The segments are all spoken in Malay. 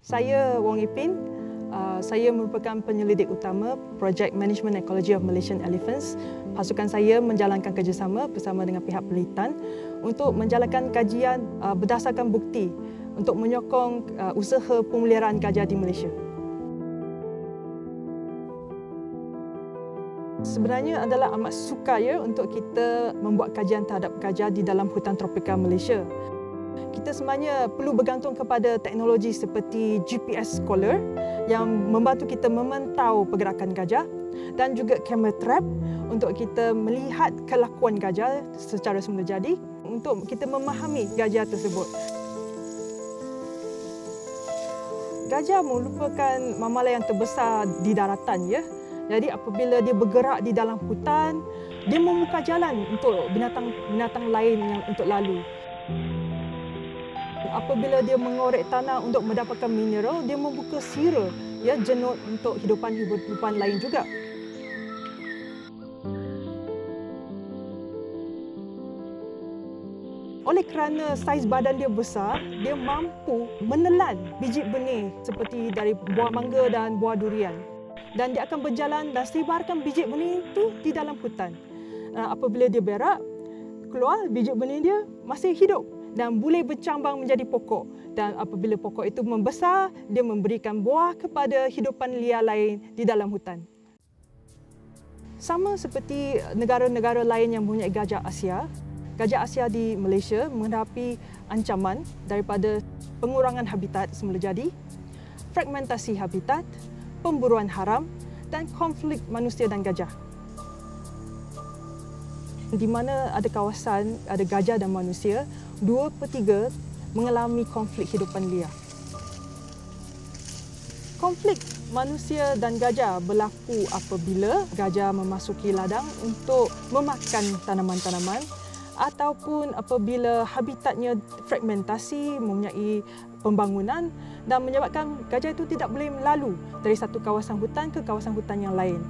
Saya Wong Ipin. Saya merupakan penyelidik utama Project Management Ecology of Malaysian Elephants. Pasukan saya menjalankan kerjasama bersama dengan pihak penelitian untuk menjalankan kajian berdasarkan bukti untuk menyokong usaha pemeliharaan gajah di Malaysia. Sebenarnya adalah amat sukar untuk kita membuat kajian terhadap gajah di dalam hutan tropika Malaysia. Kita sebenarnya perlu bergantung kepada teknologi seperti GPS collar yang membantu kita memantau pergerakan gajah dan juga camera trap untuk kita melihat kelakuan gajah secara semula jadi untuk kita memahami gajah tersebut. Gajah merupakan mamalia yang terbesar di daratan ya. Jadi apabila dia bergerak di dalam hutan, dia membuka jalan untuk binatang lain yang untuk lalu. Apabila dia mengorek tanah untuk mendapatkan mineral, dia membuka sira ya jenut untuk hidupan lain juga. Oleh kerana saiz badan dia besar, dia mampu menelan biji benih seperti dari buah mangga dan buah durian. Dan dia akan berjalan dan sebarkan biji benih itu di dalam hutan. Apabila dia berak, keluar biji benih dia masih hidup dan boleh bercambang menjadi pokok. Dan apabila pokok itu membesar, dia memberikan buah kepada hidupan liar lain di dalam hutan. Sama seperti negara-negara lain yang mempunyai gajah Asia di Malaysia menghadapi ancaman daripada pengurangan habitat semula jadi, fragmentasi habitat, pemburuan haram dan konflik manusia dan gajah. Di mana ada kawasan, ada gajah dan manusia, 2/3 mengalami konflik hidupan liar. Konflik manusia dan gajah berlaku apabila gajah memasuki ladang untuk memakan tanaman-tanaman ataupun apabila habitatnya fragmentasi, mempunyai pembangunan dan menyebabkan gajah itu tidak boleh lalu dari satu kawasan hutan ke kawasan hutan yang lain.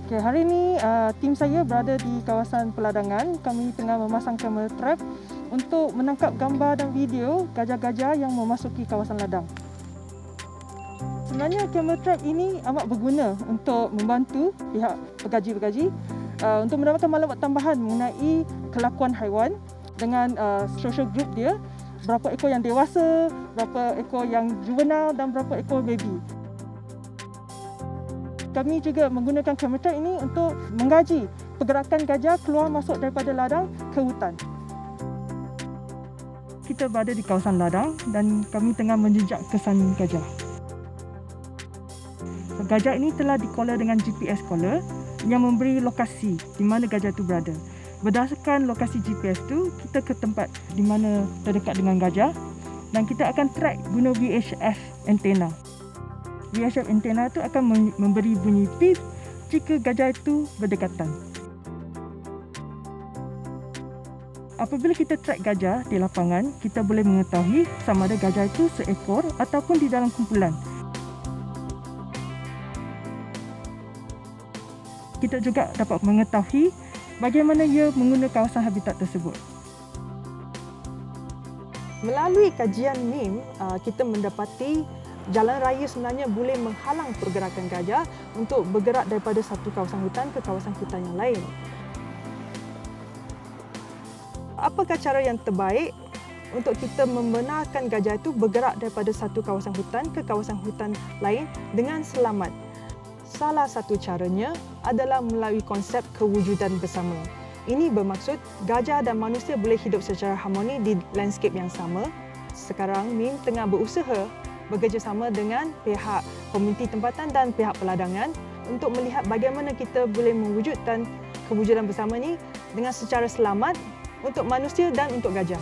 Okay, hari ini tim saya berada di kawasan peladangan. Kami tengah memasang kamera trap untuk menangkap gambar dan video gajah-gajah yang memasuki kawasan ladang. Sebenarnya kamera trap ini amat berguna untuk membantu pihak pengkaji untuk mendapatkan maklumat tambahan mengenai kelakuan haiwan dengan social group dia, berapa ekor yang dewasa, berapa ekor yang juvenile dan berapa ekor baby. Kami juga menggunakan kamera trap ini untuk mengkaji pergerakan gajah keluar masuk daripada ladang ke hutan. Kita berada di kawasan ladang dan kami tengah menjejak kesan gajah. Gajah ini telah di-collar dengan GPS collar yang memberi lokasi di mana gajah itu berada. Berdasarkan lokasi GPS itu, kita ke tempat di mana terdekat dengan gajah dan kita akan track guna VHF antena. VHF antena itu akan memberi bunyi beep jika gajah itu berdekatan. Apabila kita track gajah di lapangan, kita boleh mengetahui sama ada gajah itu seekor ataupun di dalam kumpulan. Kita juga dapat mengetahui bagaimana ia menggunakan kawasan habitat tersebut. Melalui kajian MIM, kita mendapati jalan raya sebenarnya boleh menghalang pergerakan gajah untuk bergerak daripada satu kawasan hutan ke kawasan hutan yang lain. Apakah cara yang terbaik untuk kita membenarkan gajah itu bergerak daripada satu kawasan hutan ke kawasan hutan lain dengan selamat? Salah satu caranya adalah melalui konsep kewujudan bersama. Ini bermaksud gajah dan manusia boleh hidup secara harmoni di landscape yang sama. Sekarang MIM tengah berusaha bekerjasama dengan pihak komuniti tempatan dan pihak peladangan untuk melihat bagaimana kita boleh mewujudkan kewujudan bersama ini dengan secara selamat untuk manusia dan untuk gajah.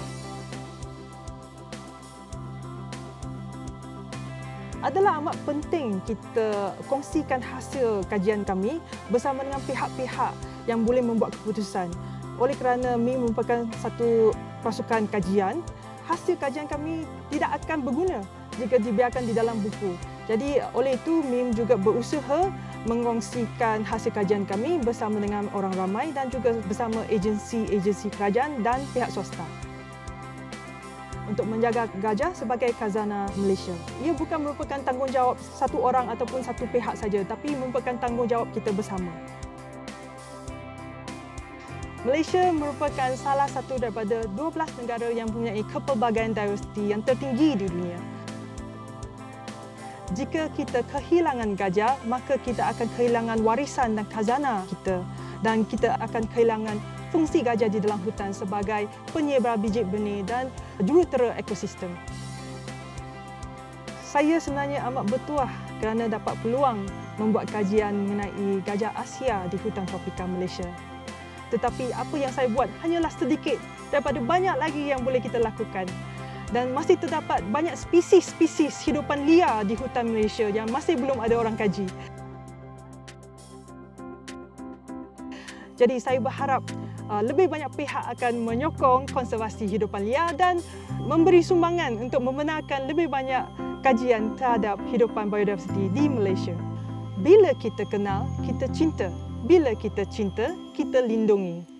Adalah amat penting kita kongsikan hasil kajian kami bersama dengan pihak-pihak yang boleh membuat keputusan. Oleh kerana MIM merupakan satu pasukan kajian, hasil kajian kami tidak akan berguna jika dibiarkan di dalam buku. Jadi oleh itu MIM juga berusaha mengongsikan hasil kajian kami bersama dengan orang ramai dan juga bersama agensi-agensi kerajaan dan pihak swasta untuk menjaga gajah sebagai khazanah Malaysia. Ia bukan merupakan tanggungjawab satu orang ataupun satu pihak saja, tapi merupakan tanggungjawab kita bersama. Malaysia merupakan salah satu daripada 12 negara yang mempunyai kepelbagaian diversiti yang tertinggi di dunia. Jika kita kehilangan gajah, maka kita akan kehilangan warisan dan khazanah kita, dan kita akan kehilangan fungsi gajah di dalam hutan sebagai penyebar biji benih dan jurutera ekosistem. Saya sebenarnya amat bertuah kerana dapat peluang membuat kajian mengenai gajah Asia di hutan tropika Malaysia. Tetapi apa yang saya buat hanyalah sedikit daripada banyak lagi yang boleh kita lakukan. Dan masih terdapat banyak spesies-spesies hidupan liar di hutan Malaysia yang masih belum ada orang kaji. Jadi saya berharap lebih banyak pihak akan menyokong konservasi hidupan liar dan memberi sumbangan untuk membenarkan lebih banyak kajian terhadap hidupan biodiversiti di Malaysia. Bila kita kenal, kita cinta. Bila kita cinta, kita lindungi.